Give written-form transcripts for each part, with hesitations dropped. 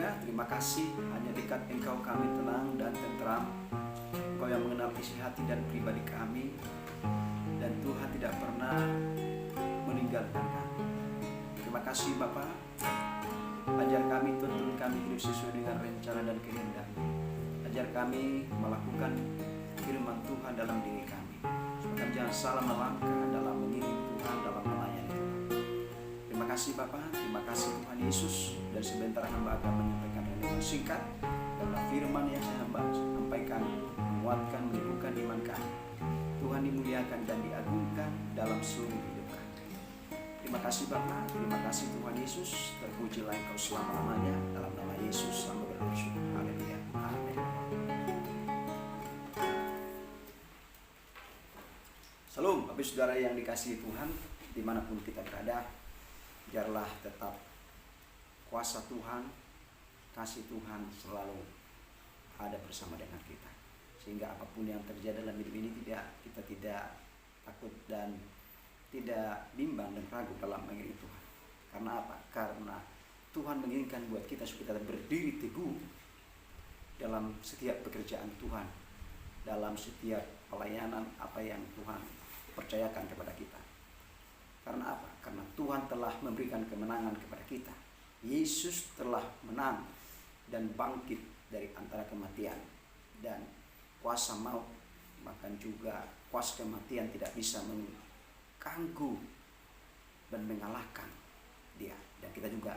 surga, terima kasih hanya dekat Engkau kami tenang dan tentram. Engkau yang mengenal isi hati dan pribadi kami, dan Tuhan tidak pernah meninggalkan kami. Terima kasih Bapa, ajar kami, tuntun kami hidup sesuai dengan rencana dan kehendak. Ajar kami melakukan firman Tuhan dalam diri kami, supaya jangan salah melangkah dalam mengiring Tuhan, dalam melayani Tuhan. Terima kasih Bapa, terima kasih Tuhan Yesus. Dan sebentar hamba akan menyampaikan renungan singkat karena firman yang saya sampaikan menguatkan, meneguhkan iman kami. Tuhan dimuliakan dan diagungkan dalam seluruh hidup kami. Terima kasih Bapa, terima kasih Tuhan Yesus. Terpujilah Engkau selama-lamanya. Dalam nama Yesus hamba bersyukur. Haleluya. Amin. Salam, Bapak Saudara yang dikasihi Tuhan, dimanapun kita berada, biarlah tetap kuasa Tuhan, kasih Tuhan selalu ada bersama dengan kita, sehingga apapun yang terjadi dalam hidup ini kita tidak takut dan tidak bimbang dan ragu dalam mengiring Tuhan. Karena apa? Karena Tuhan menginginkan buat kita supaya kita berdiri teguh dalam setiap pekerjaan Tuhan, dalam setiap pelayanan apa yang Tuhan percayakan kepada kita. Karena apa? Karena Tuhan telah memberikan kemenangan kepada kita. Yesus telah menang dan bangkit dari antara kematian, dan kuasa maut, bahkan juga kuasa kematian tidak bisa mengganggu dan mengalahkan dia. Dan kita juga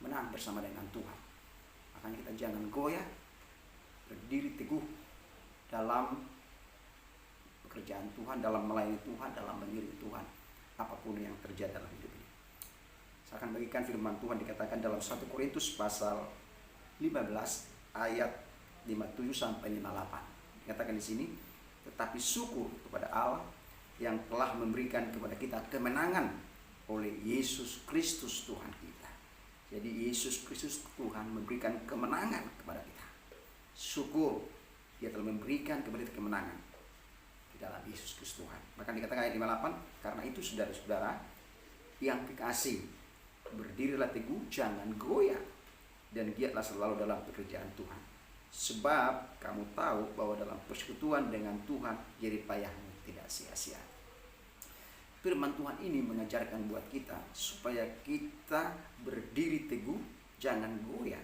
menang bersama dengan Tuhan. Makanya kita jangan goyah, berdiri teguh dalam pekerjaan Tuhan, dalam melayani Tuhan, dalam mengiring Tuhan, apapun yang terjadi dalam hidup ini. Saya akan bagikan firman Tuhan, dikatakan dalam 1 Korintus pasal 15 ayat 57 sampai 58. Dikatakan di sini, tetapi syukur kepada Allah yang telah memberikan kepada kita kemenangan oleh Yesus Kristus Tuhan kita. Jadi Yesus Kristus Tuhan memberikan kemenangan kepada kita. Syukur, Dia telah memberikan kepada kita kemenangan di dalam Yesus Kristus Tuhan. Bahkan dikatakan ayat 58, karena itu saudara-saudara yang kekasih, berdirilah teguh, jangan goyah, dan giatlah selalu dalam pekerjaan Tuhan. Sebab kamu tahu bahwa dalam persekutuan dengan Tuhan jerih payahmu tidak sia-sia. Firman Tuhan ini mengajarkan buat kita supaya kita berdiri teguh, jangan goyah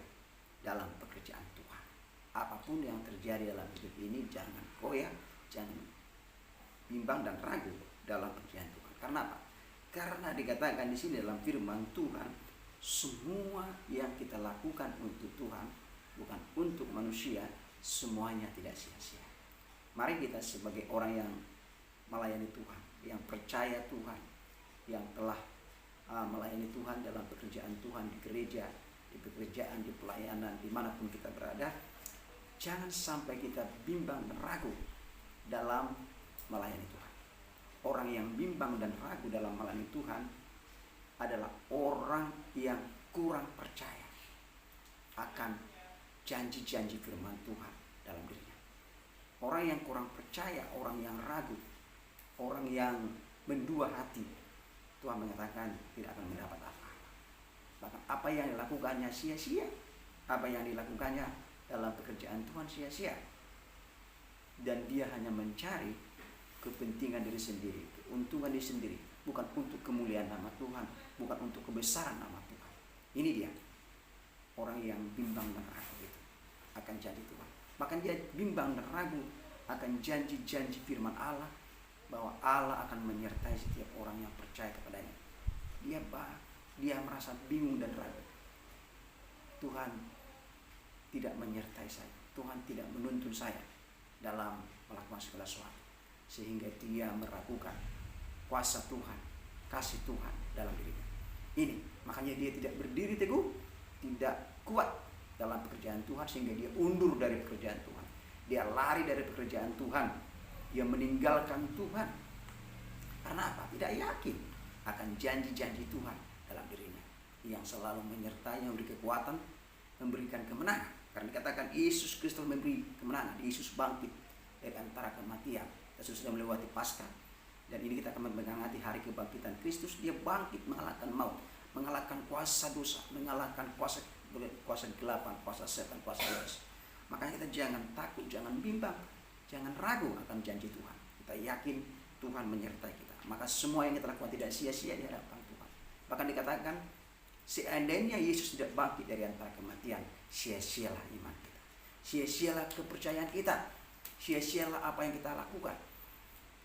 dalam pekerjaan Tuhan. Apapun yang terjadi dalam hidup ini, jangan goyah, jangan bimbang dan ragu dalam pekerjaan Tuhan. Karena apa? Karena dikatakan di sini dalam firman Tuhan, semua yang kita lakukan untuk Tuhan, bukan untuk manusia, semuanya tidak sia-sia. Mari kita sebagai orang yang melayani Tuhan, yang percaya Tuhan, yang telah melayani Tuhan dalam pekerjaan Tuhan di gereja, di pekerjaan, di pelayanan, dimanapun kita berada, jangan sampai kita bimbang dan ragu dalam melayani Tuhan. Orang yang bimbang dan ragu dalam melayani Tuhan adalah orang yang kurang percaya akan janji-janji firman Tuhan dalam dirinya. Orang yang kurang percaya, orang yang ragu, orang yang mendua hati, Tuhan mengatakan tidak akan mendapat apa-apa. Bahkan apa yang dilakukannya sia-sia, apa yang dilakukannya dalam pekerjaan Tuhan sia-sia. Dan dia hanya mencari kepentingan diri sendiri, keuntungan diri sendiri, bukan untuk kemuliaan nama Tuhan, bukan untuk kebesaran nama Tuhan. Ini dia orang yang bimbang dan ragu itu akan janji Tuhan. Bahkan dia bimbang dan ragu akan janji-janji firman Allah, bahwa Allah akan menyertai setiap orang yang percaya kepadanya. Dia merasa bingung dan ragu. Tuhan tidak menyertai saya, Tuhan tidak menuntun saya dalam melakukan segala sesuatu, sehingga dia meragukan kuasa Tuhan, kasih Tuhan dalam dirinya. Ini makanya dia tidak berdiri teguh, tidak kuat dalam pekerjaan Tuhan, sehingga dia undur dari pekerjaan Tuhan. Dia lari dari pekerjaan Tuhan, dia meninggalkan Tuhan. Karena apa? Tidak yakin akan janji-janji Tuhan dalam dirinya, yang selalu menyertainya, memberi kekuatan, memberikan kemenangan. Karena dikatakan Yesus Kristus memberi kemenangan, Yesus bangkit dari antara kematian. Kita sudah melewati Paskah, dan ini kita akan memperingati hari kebangkitan Kristus. Dia bangkit mengalahkan maut, mengalahkan kuasa dosa, mengalahkan kuasa kuasa kegelapan, kuasa setan, kuasa iblis. Makanya kita jangan takut, jangan bimbang, jangan ragu akan janji Tuhan. Kita yakin Tuhan menyertai kita. Maka semua yang kita lakukan tidak sia-sia di hadapan Tuhan. Bahkan dikatakan, seandainya Yesus tidak bangkit dari antara kematian, sia-sialah iman kita, sia-sialah kepercayaan kita, sia-sialah apa yang kita lakukan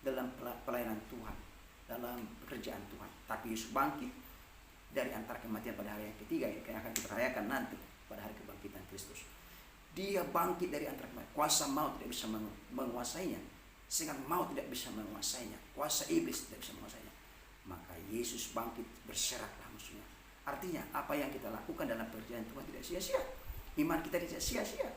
dalam pelayanan Tuhan, dalam pekerjaan Tuhan. Tapi Yesus bangkit dari antara kematian pada hari yang ketiga yang akan kita rayakan nanti pada hari kebangkitan Kristus. Dia bangkit dari antara kematian. Kuasa maut tidak bisa menguasainya, sehingga maut tidak bisa menguasainya, kuasa iblis tidak bisa menguasainya. Maka Yesus bangkit, berseraklah musuhnya. Artinya apa yang kita lakukan dalam pekerjaan Tuhan tidak sia-sia. Iman kita tidak sia-sia.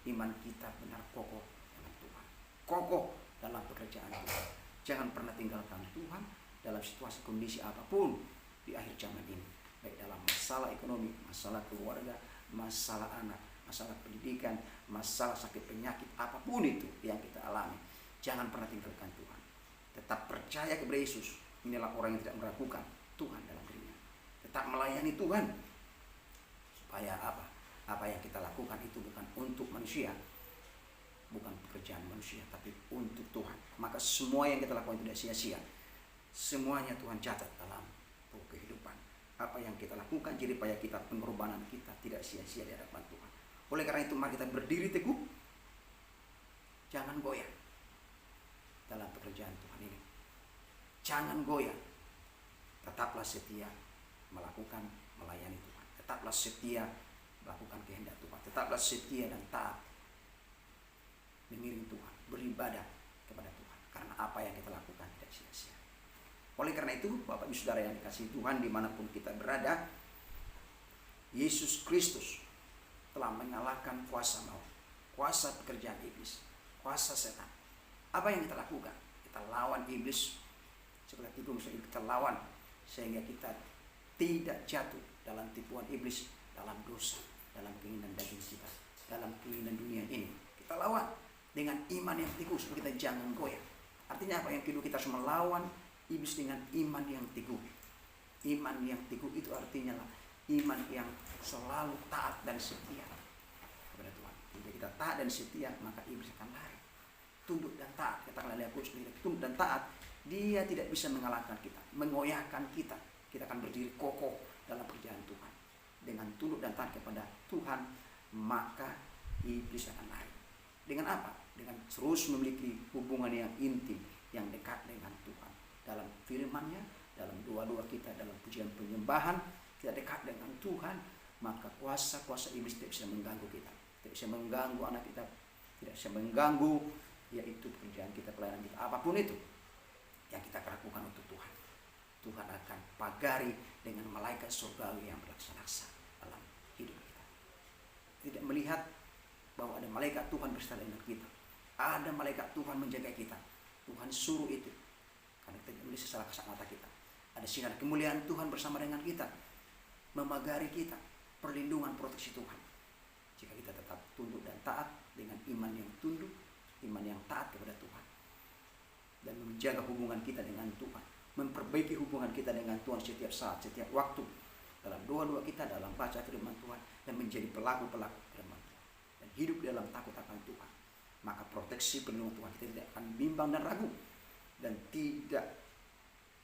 Iman kita benar kokoh dengan Tuhan, kokoh dalam pekerjaan Tuhan. Jangan pernah tinggalkan Tuhan dalam situasi kondisi apapun di akhir zaman ini, baik dalam masalah ekonomi, masalah keluarga, masalah anak, masalah pendidikan, masalah sakit penyakit, apapun itu yang kita alami. Jangan pernah tinggalkan Tuhan. Tetap percaya kepada Yesus. Inilah orang yang tidak meragukan Tuhan dalam dirinya. Tetap melayani Tuhan. Supaya apa? Apa yang kita lakukan itu bukan untuk manusia, bukan pekerjaan manusia, tapi untuk Tuhan. Maka semua yang kita lakukan tidak sia-sia. Semuanya Tuhan catat dalam kehidupan. Apa yang kita lakukan, jeripaya kita, pengorbanan kita tidak sia-sia di hadapan Tuhan. Oleh karena itu mari kita berdiri teguh, jangan goyah dalam pekerjaan Tuhan ini. Jangan goyah. Tetaplah setia melakukan, melayani Tuhan. Tetaplah setia melakukan kehendak Tuhan. Tetaplah setia dan taat mengiring Tuhan, beribadah kepada Tuhan. Karena apa yang kita lakukan tidak sia-sia. Oleh karena itu, Bapak Ibu Saudara yang dikasihi Tuhan, dimanapun kita berada, Yesus Kristus telah mengalahkan kuasa maut, kuasa pekerjaan iblis, kuasa setan. Apa yang kita lakukan? Kita lawan iblis seperti itu, kita lawan sehingga kita tidak jatuh dalam tipuan iblis, dalam dosa, dalam keinginan daging kita, dalam keinginan dunia ini. Kita lawan dengan iman yang teguh supaya kita jangan goyah. Artinya apa? Yang kedua, kita harus melawan iblis dengan iman yang teguh. Iman yang teguh itu artinya lah iman yang selalu taat dan setia kepada Tuhan. Jika kita taat dan setia, maka iblis akan lari. Tunduk dan taat. Katakanlah Yakobus sendiri, tunduk dan taat. Dia tidak bisa mengalahkan kita, mengoyahkan kita. Kita akan berdiri kokoh dalam pekerjaan Tuhan. Dengan tunduk dan taat kepada Tuhan, maka iblis akan lari. Dengan apa? Dengan terus memiliki hubungan yang intim, yang dekat dengan Tuhan. Dalam firman-Nya, dalam doa-doa kita, dalam pujian penyembahan, kita dekat dengan Tuhan, maka kuasa-kuasa iblis tidak bisa mengganggu kita, tidak bisa mengganggu anak kita, tidak bisa mengganggu yaitu pekerjaan kita, pelayanan kita, apapun itu yang kita lakukan untuk Tuhan. Tuhan akan pagari dengan malaikat surgawi yang berlaksanasa dalam hidup kita. Tidak melihat bahwa ada malaikat Tuhan bersama dengan kita, ada malaikat Tuhan menjaga kita. Tuhan suruh itu karena kita melihat secara kasat mata kita. Ada sinar kemuliaan Tuhan bersama dengan kita, memagari kita, perlindungan, proteksi Tuhan. Jika kita tetap tunduk dan taat dengan iman yang tunduk, iman yang taat kepada Tuhan, dan menjaga hubungan kita dengan Tuhan, memperbaiki hubungan kita dengan Tuhan setiap saat, setiap waktu, dalam doa-doa kita, dalam baca firman Tuhan, dan menjadi pelaku-pelaku firman Tuhan, dan hidup dalam takut akan Tuhan, maka proteksi perlindungan Tuhan kita tidak akan bimbang dan ragu, dan tidak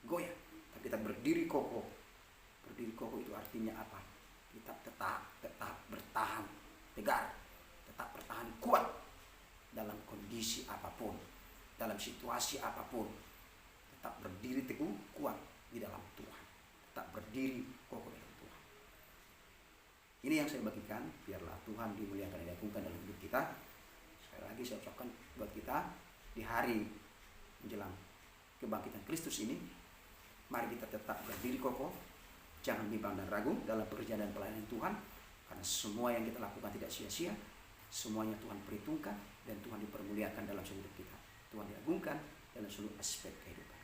goyah, tapi kita berdiri kokoh. Berdiri kokoh itu artinya apa? Kita tetap bertahan tegar, tetap bertahan kuat dalam kondisi apapun, dalam situasi apapun. Tetap berdiri teguh kuat di dalam Tuhan, tetap berdiri kokoh dalam Tuhan. Ini yang saya bagikan, biarlah Tuhan dimuliakan dan diagungkan dalam hidup kita. Sekali lagi saya ucapkan buat kita di hari menjelang kebangkitan Kristus ini, mari kita tetap berdiri kokoh, jangan bimbang dan ragu dalam pekerjaan dan pelayanan Tuhan, karena semua yang kita lakukan tidak sia-sia, semuanya Tuhan perhitungkan, dan Tuhan dipermuliakan dalam seluruh hidup kita. Tuhan diagungkan dalam seluruh aspek kehidupan.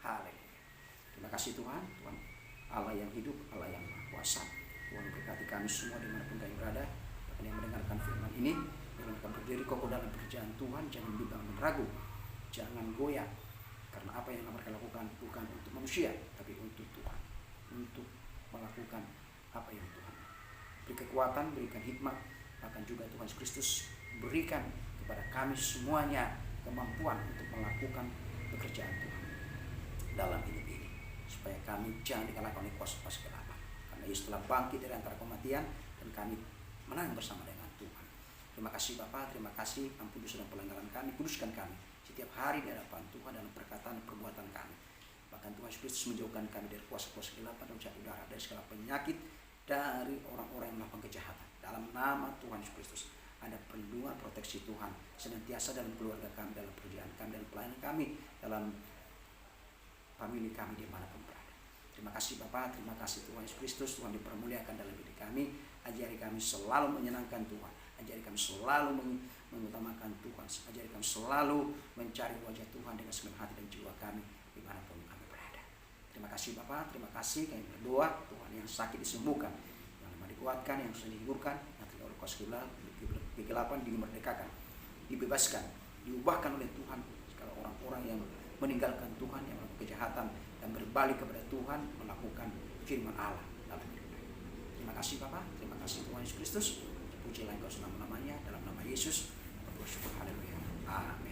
Haleluya. Terima kasih Tuhan, Tuhan Allah yang hidup, Allah yang Maha Kuasa. Tuhan berkati kami semua dimanapun kami berada, bahkan yang mendengarkan firman ini, yang akan berdiri kokoh dalam pekerjaan Tuhan, jangan bimbang dan ragu, jangan goyah, karena apa yang mereka lakukan bukan untuk manusia, tapi untuk Tuhan, untuk melakukan apa yang Tuhan beri kekuatan, berikan hikmat, bahkan juga Tuhan Yesus Kristus berikan kepada kami semuanya kemampuan untuk melakukan pekerjaan Tuhan dalam hidup ini, supaya kami jangan dikalahkan oleh kuasa-kuasa kegelapan, karena Yesus telah bangkit dari antara kematian dan kami menang bersama dengan Tuhan. Terima kasih Bapa, terima kasih, ampun dosa dan pelanggaran kami, kuduskan kami setiap hari di hadapan Tuhan dalam perkataan dan perbuatan kami. Bahkan Tuhan Yesus Kristus menjauhkan kami dari kuasa-kuasa kegelapan dan jahat udara, dari segala penyakit, dari orang-orang yang melakukan kejahatan. Dalam nama Tuhan Yesus Kristus, ada perlindungan, proteksi Tuhan senantiasa dalam keluarga kami, dalam pekerjaan kami, dalam pelayanan kami, dalam famili kami dimanapun berada. Terima kasih Bapa, terima kasih Tuhan Yesus Kristus. Tuhan dipermuliakan dalam diri kami. Ajari kami selalu menyenangkan Tuhan, ajari kami selalu mengutamakan Tuhan, ajari kami selalu mencari wajah Tuhan dengan segenap hati dan jiwa kami dimanapun kami berada. Terima kasih Bapa, terima kasih. Kami berdoa Tuhan yang sakit disembuhkan, yang lemah dikuatkan, yang susah dihiburkan, yang terjauh oleh kuasa kegelapan dimerdekakan, dibebaskan, diubahkan oleh Tuhan. Segala orang-orang yang meninggalkan Tuhan, yang melakukan kejahatan dan berbalik kepada Tuhan, melakukan firman Allah dalam hidupnya. Terima kasih Bapa, terima kasih Tuhan Yesus Kristus. Pujilah Engkau senang namanya, dalam nama Yesus. Bersyukur, haleluya. Amin.